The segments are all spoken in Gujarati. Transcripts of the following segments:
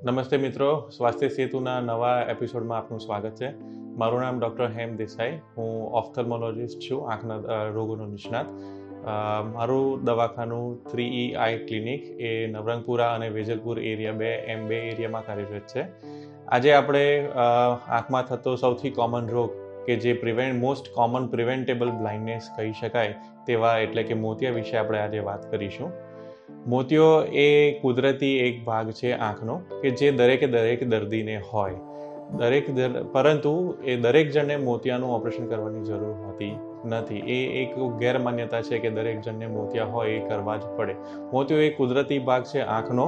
નમસ્તે મિત્રો, સ્વાસ્થ્ય સેતુના નવા એપિસોડમાં આપનું સ્વાગત છે. મારું નામ ડૉક્ટર હેમ દેસાઈ. હું ઓફથલ્મોલોજિસ્ટ છું, આંખના રોગોનો નિષ્ણાત. મારું દવાખાનું 3E આઈ ક્લિનિક એ નવરંગપુરા અને વેજલપુર એરિયા બે એરિયામાં કાર્યરત છે. આજે આપણે આંખમાં થતો સૌથી કોમન રોગ કે જે મોસ્ટ કોમન પ્રિવેન્ટેબલ બ્લાઇન્ડનેસ કહી શકાય તેવા એટલે કે મોતિયા વિશે આપણે આજે વાત કરીશું. મોતિયો એ કુદરતી એક ભાગ છે આંખનો કે જે દરેક દર્દીને હોય. પરંતુ એ દરેક જણને મોતિયાનું ઓપરેશન કરવાની જરૂર હોતી નથી. એ એક ગેરમાન્યતા છે કે દરેક જણને મોતિયા હોય એ કરવા જ પડે. મોતિયો એક કુદરતી ભાગ છે આંખનો.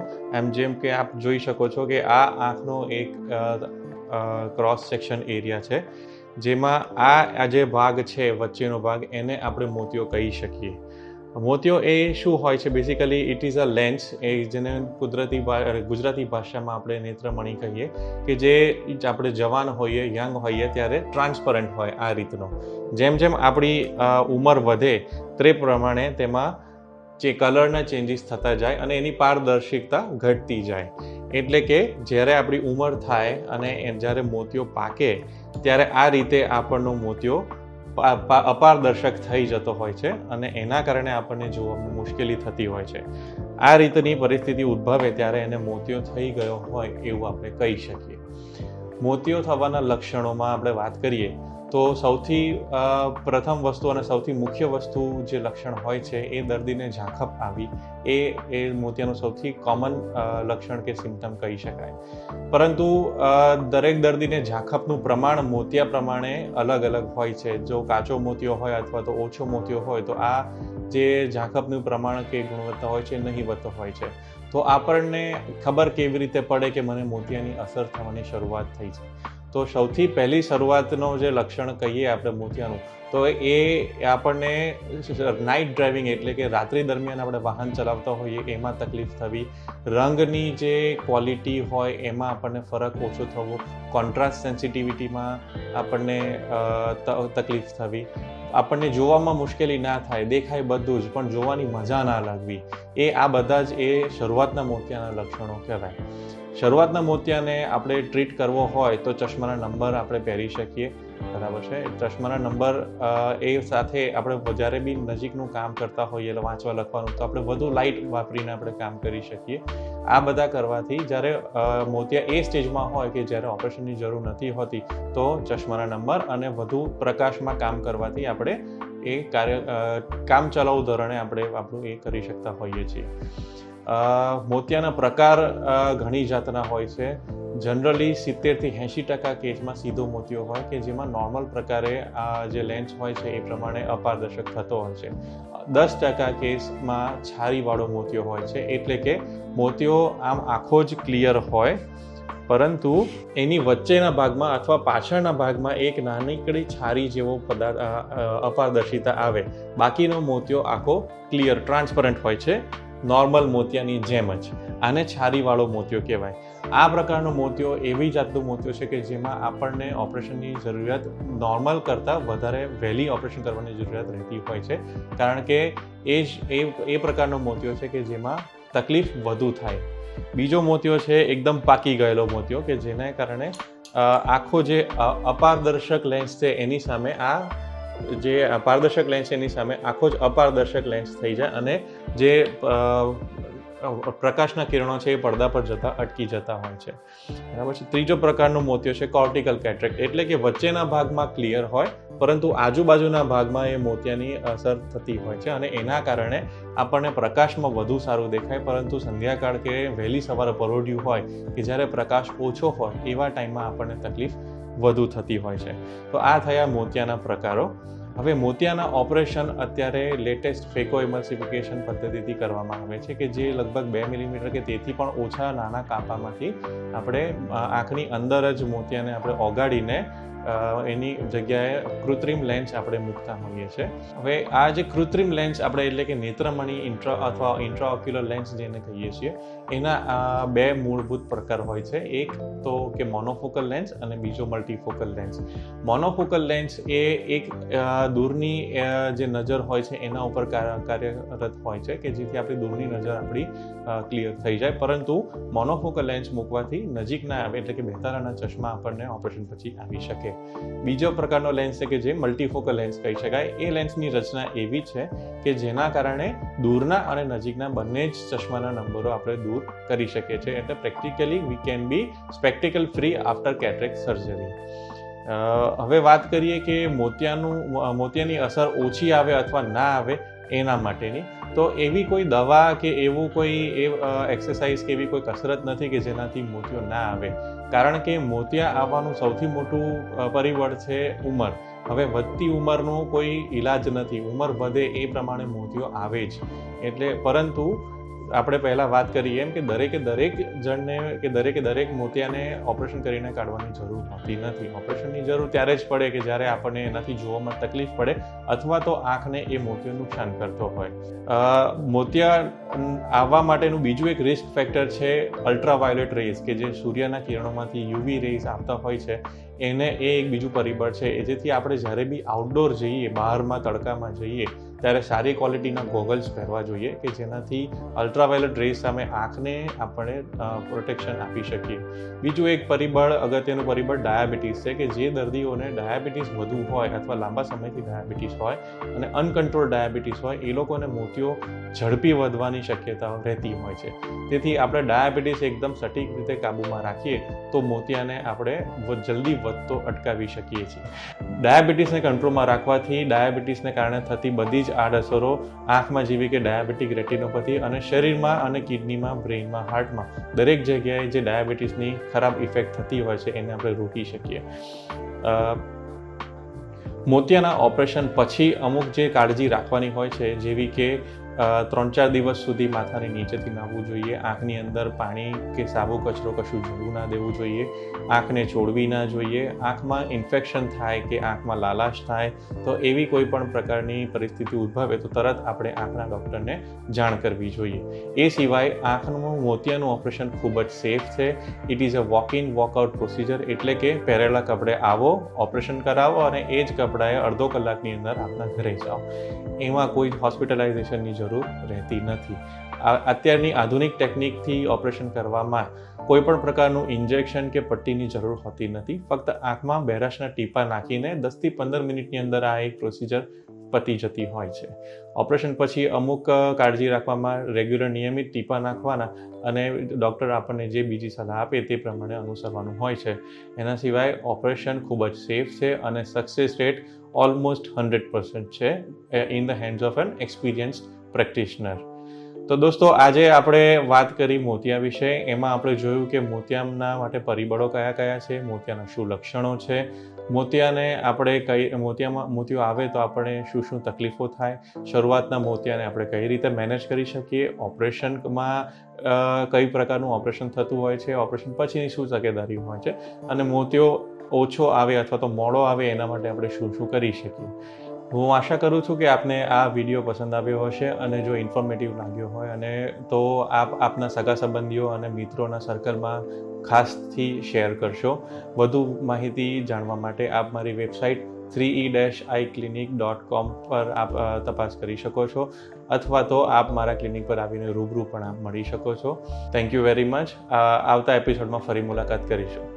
જેમ કે આપ જોઈ શકો છો કે આ આંખનો એક ક્રોસ સેક્શન એરિયા છે, જેમાં આ જે ભાગ છે વચ્ચેનો ભાગ એને આપણે મોતિયો કહી શકીએ. મોતિયો એ શું હોય છે? Basically it is a lens, એ જેને ગુજરાતી ભાષામાં આપણે નેત્રમણી કહીએ, કે જે આપણે જવાન હોઈએ, યંગ હોઈએ ત્યારે ટ્રાન્સપરન્ટ હોય આ રીતનો. જેમ જેમ આપણી ઉંમર વધે તે પ્રમાણે તેમાં જે કલરના ચેન્જીસ થતા જાય અને એની પારદર્શિકતા ઘટતી જાય. એટલે કે જ્યારે આપણી ઉંમર થાય અને જ્યારે મોતિયો પાકે ત્યારે આ રીતે આપણનો મોતિયો અપારદર્શક થઈ જતો હોય છે અને એના કારણે આપણને જોવામાં મુશ્કેલી થતી હોય છે. આ રીતની પરિસ્થિતિ ઉદ્ભવે ત્યારે એને મોતિયો થઈ ગયો હોય એવું આપણે કહી શકીએ. મોતિયો થવાના લક્ષણોમાં આપણે વાત કરીએ તો સૌથી પ્રથમ વસ્તુ અને સૌથી મુખ્ય વસ્તુ જે લક્ષણ હોય છે એ દર્દીને ઝાંખપ આવી, એ મોતિયાનું સૌથી કોમન લક્ષણ કે સિમ્પટમ કહી શકાય. પરંતુ દરેક દર્દીને ઝાંખપનું પ્રમાણ મોતિયા પ્રમાણે અલગ અલગ હોય છે. જો કાચો મોતિયો હોય અથવા તો ઓછો મોતિયો હોય તો આ જે ઝાંખપનું પ્રમાણ કે ગુણવત્તા હોય છે નહીવત હોય છે. તો આપણને ખબર કેવી રીતે પડે કે મને મોતિયાની અસર થવાની શરૂઆત થઈ છે? તો સૌથી પહેલી શરૂઆતનો જે લક્ષણ કહીએ આપણે મોતિયાનું, તો એ આપણને નાઇટ ડ્રાઇવિંગ એટલે કે રાત્રિ દરમિયાન આપણે વાહન ચલાવતા હોઈએ એમાં તકલીફ થવી, રંગની જે ક્વોલિટી હોય એમાં આપણને ફરક ઓછો થવો, કોન્ટ્રાસ્ટ સેન્સિટિવિટીમાં આપણને તકલીફ થવી, આપણને જોવામાં મુશ્કેલી ના થાય, દેખાય બધું જ પણ જોવાની મજા ના લાગવી, આ બધા જ એ શરૂઆતના મોતિયાના લક્ષણો કહેવાય. શરૂઆતના મોતિયાને આપણે ટ્રીટ કરવો હોય તો ચશ્માના નંબર આપણે પહેરી શકીએ, બરાબર છે. ચશ્માના નંબર એ સાથે આપણે જ્યારે બી નજીકનું કામ કરતા હોઈએ એટલે વાંચવા લખવાનું, તો આપણે વધુ લાઇટ વાપરીને આપણે કામ કરી શકીએ. આ બધા કરવાથી જ્યારે મોતિયા એ સ્ટેજમાં હોય કે જ્યારે ઓપરેશનની જરૂર નથી હોતી તો ચશ્માના નંબર અને વધુ પ્રકાશમાં કામ કરવાથી આપણે એ કામ ચલાઉ ધોરણે આપણે આપણું એ કરી શકતા હોઈએ છીએ. મોતિયાના પ્રકાર ઘણી જાતના હોય છે. જનરલી 70થી 80% કેસમાં સીધો મોતિયો હોય કે જેમાં નોર્મલ પ્રકારે આ જે લેન્સ હોય છે એ પ્રમાણે અપારદર્શક થતો હોય છે. 10% કેસમાં છારીવાળો મોતિયો હોય છે, એટલે કે મોતિયો આમ આખો જ ક્લિયર હોય પરંતુ એની વચ્ચેના ભાગમાં અથવા પાછળના ભાગમાં એક નાનકડી છારી જેવો અપારદર્શિતા આવે. બાકીનો મોતિયો આખો ક્લિયર ટ્રાન્સપરન્ટ હોય છે, નોર્મલ મોતિયાની જેમ જ. આને છારીવાળો મોતિયો કહેવાય. આ પ્રકારનો મોતિયો એવી જાતનો મોતિયો છે કે જેમાં આપણને ઓપરેશનની જરૂરિયાત નોર્મલ કરતાં વધારે વહેલી ઓપરેશન કરવાની જરૂરિયાત રહેતી હોય છે, કારણ કે એ પ્રકારનો મોતિયો છે કે જેમાં તકલીફ વધુ થાય. બીજો મોતિયો છે એકદમ પાકી ગયેલો મોતિયો કે જેના કારણે આખો જે અપારદર્શક લેન્સ છે એની સામે જે પારદર્શક લેન્સ એની સામે આખો જ અપારદર્શક લેન્સ થઈ જાય અને જે પ્રકાશના કિરણો છે એ પડદા પર જતા અટકી જતા હોય છે, બરાબર છે. ત્રીજો પ્રકારનો મોતિયો છે કોર્ટિકલ કેટરેક્ટ, એટલે કે વચ્ચેના ભાગમાં ક્લિયર હોય પરંતુ આજુબાજુના ભાગમાં એ મોતિયાની અસર થતી હોય છે અને એના કારણે આપણને પ્રકાશમાં વધુ સારું દેખાય, પરંતુ સંધ્યાકાળ કે વહેલી સવારે પરોઢિયું હોય કે જ્યારે પ્રકાશ ઓછો હોય એવા ટાઈમમાં આપણને તકલીફ વધુ થતી હોય છે. તો આ થયા મોતિયાના પ્રકારો. હવે મોતિયાના ઓપરેશન અત્યારે લેટેસ્ટ ફેકો ઇમલ્સિફિકેશન પદ્ધતિથી કરવામાં આવે છે કે જે લગભગ 2 મિલીમીટર કે તેથી પણ ઓછા નાના કાપામાંથી આપણે આંખની અંદર જ મોતિયાને આપણે ઓગાળીને એની જગ્યાએ કૃત્રિમ લેન્સ આપણે મૂકતા હોઈએ છીએ. હવે આ જે કૃત્રિમ લેન્સ આપણે એટલે કે નેત્રમણી અથવા ઇન્ટ્રાઓક્યુલર લેન્સ જેને કહીએ છીએ, એના બે મૂળભૂત પ્રકાર હોય છે. એક તો કે મોનોફોકલ લેન્સ અને બીજો મલ્ટીફોકલ લેન્સ. મોનોફોકલ લેન્સ એ એક દૂરની જે નજર હોય છે એના ઉપર કાર્યરત હોય છે કે જેથી આપણી દૂરની નજર આપણી ક્લિયર થઈ જાય, પરંતુ મોનોફોકલ લેન્સ મૂકવાથી નજીકના આવે એટલે કે બેતારાના ચશ્મા આપણને ઓપરેશન પછી આવી શકે. બીજો પ્રકારનો લેન્સ છે કે જે મલ્ટીફોકલ લેન્સ કહી શકાય. એ લેન્સની રચના એવી છે કે જેના કારણે દૂરના અને નજીકના બંને જ ચશ્માના નંબરો આપણે દૂર કરી શકીએ છીએ. એટલે practically we can be spectacle free after cataract surgery. હવે વાત કરીએ કે મોતિયાની અસર ઓછી આવે અથવા ના આવે એના માટેની, તો એવી કોઈ દવા કે એવું કોઈ એક્સરસાઇઝ કે એવી કોઈ કસરત નથી કે જેનાથી મોતિયો ના આવે. કારણ કે મોતિયા આવવાનું સૌથી મોટું પરિબળ છે ઉંમર. હવે વધતી ઉંમરનો કોઈ ઈલાજ નથી. ઉંમર વધે એ પ્રમાણે મોતિયો આવે જ. એટલે પરંતુ આપણે પહેલાં વાત કરીએ એમ કે દરેક જણને કે દરેક મોતિયાને ઓપરેશન કરીને કાઢવાની જરૂર હોતી નથી. ઓપરેશનની જરૂર ત્યારે જ પડે કે જ્યારે આપણને એનાથી જોવામાં તકલીફ પડે અથવા તો આંખને એ મોતિયો નુકસાન કરતો હોય. મોતિયા આવવા માટેનું બીજું એક રિસ્ક ફેક્ટર છે અલ્ટ્રાવાયોલેટ રેઝ, કે જે સૂર્યના કિરણોમાંથી યુવી રેઝ આવતા હોય છે. એ એક બીજું પરિબળ છે. જેથી આપણે જ્યારે બી આઉટડોર જઈએ, બહારમાં તડકામાં જઈએ, ત્યારે સારી ક્વોલિટીના ગોગલ્સ પહેરવા જોઈએ કે જેનાથી અલ્ટ્રાવાયોલેટ રેઝ સામે આંખને આપણે પ્રોટેક્શન આપી શકીએ. બીજું એક અગત્યનું પરિબળ ડાયાબિટીસ છે કે જે દર્દીઓને ડાયાબિટીસ વધુ હોય અથવા લાંબા સમયથી ડાયાબિટીસ હોય અને અનકન્ટ્રોલ ડાયાબિટીસ હોય, એ લોકોને મોતિયો ઝડપી વધવાની શક્યતાઓ રહેતી હોય છે. તેથી આપણે ડાયાબિટીસ એકદમ સટીક રીતે કાબૂમાં રાખીએ તો મોતિયાને આપણે જલ્દી વધતો અટકાવી શકીએ છીએ. ડાયાબિટીસને કંટ્રોલમાં રાખવાથી ડાયાબિટીસને કારણે થતી બધી જ આડઅસરો આંખમાં જેવી કે ડાયાબિટીક રેટિનોપેથી અને શરીરમાં અને કિડનીમાં, બ્રેઇનમાં, હાર્ટમાં દરેક જગ્યાએ જે ડાયાબિટીસની ખરાબ ઇફેક્ટ થતી હોય છે એને આપણે રોકી શકીએ. મોતિયાના ઓપરેશન પછી અમુક જે કાળજી રાખવાની હોય છે, જેવી કે 3-4 દિવસ સુધી માથાની નીચેથી નાહવું જોઈએ, આંખની અંદર પાણી કે સાબુ કચરો કશું જવું ના દેવું જોઈએ, આંખને ચોળવી ના જોઈએ, આંખમાં ઇન્ફેક્શન થાય કે આંખમાં લાલાશ થાય તો એવી કોઈ પણ પ્રકારની પરિસ્થિતિ ઉદ્ભવે તો તરત આપણે આંખના ડૉક્ટરને જાણ કરવી જોઈએ. એ સિવાય આંખનું મોતિયાનું ઓપરેશન ખૂબ જ સેફ છે. It is a walk in walk out procedure, એટલે કે પહેરેલા કપડે આવો, ઓપરેશન કરાવો અને એ જ કપડાએ અડધો કલાકની અંદર આપના ઘરે જાઓ. એમાં કોઈ હોસ્પિટલાઇઝેશનની જરૂર રહેતી નથી. અત્યારની આધુનિક ટેકનિકથી ઓપરેશન કરવામાં કોઈ પણ પ્રકારનું ઇન્જેક્શન કે પટ્ટીની જરૂર હોતી નથી. ફક્ત આંખમાં બેરસના ટીપા નાખીને 10થી 15 મિનિટની અંદર આ એક પ્રોસિજર પતી જતી હોય છે. ઓપરેશન પછી અમુક કાળજી રાખવામાં રેગ્યુલર નિયમિત ટીપા નાખવાના અને ડૉક્ટર આપણને જે બીજી સલાહ આપે તે પ્રમાણે અનુસરવાનું હોય છે. એના સિવાય ઓપરેશન ખૂબ જ સેફ છે અને સક્સેસ રેટ ઓલમોસ્ટ 100% છે in the hands of an experienced practitioner. તો દોસ્તો, આજે આપણે વાત કરી મોતિયા વિશે. એમાં આપણે જોયું કે મોતિયાના માટે પરિબળો કયા કયા છે, મોતિયાના શું લક્ષણો છે, મોતિયો આવે તો આપણે શું તકલીફો થાય, શરૂઆતના મોતિયાને આપણે કઈ રીતે મેનેજ કરી શકીએ, ઓપરેશનમાં કઈ પ્રકારનું ઓપરેશન થતું હોય છે, ઓપરેશન પછીની શું તકેદારી હોય છે, અને મોતિયો ઓછો આવે અથવા તો મોડો આવે એના માટે આપણે શું કરી શકીએ. હું આશા કરું છું કે આપને આ વિડીયો પસંદ આવ્યો હશે અને જો ઇન્ફોર્મેટિવ લાગ્યો હોય અને તો આપ આપના સગા સંબંધીઓ અને મિત્રોના સર્કલમાં ખાસથી શેર કરશો. વધુ માહિતી જાણવા માટે આપ મારી વેબસાઇટ 3e-iclinic.com પર આપ તપાસ કરી શકો છો અથવા તો આપ મારા ક્લિનિક પર આવીને રૂબરૂ પણ આપ મળી શકો છો. Thank you very much. આવતા એપિસોડમાં ફરી મુલાકાત કરીશું.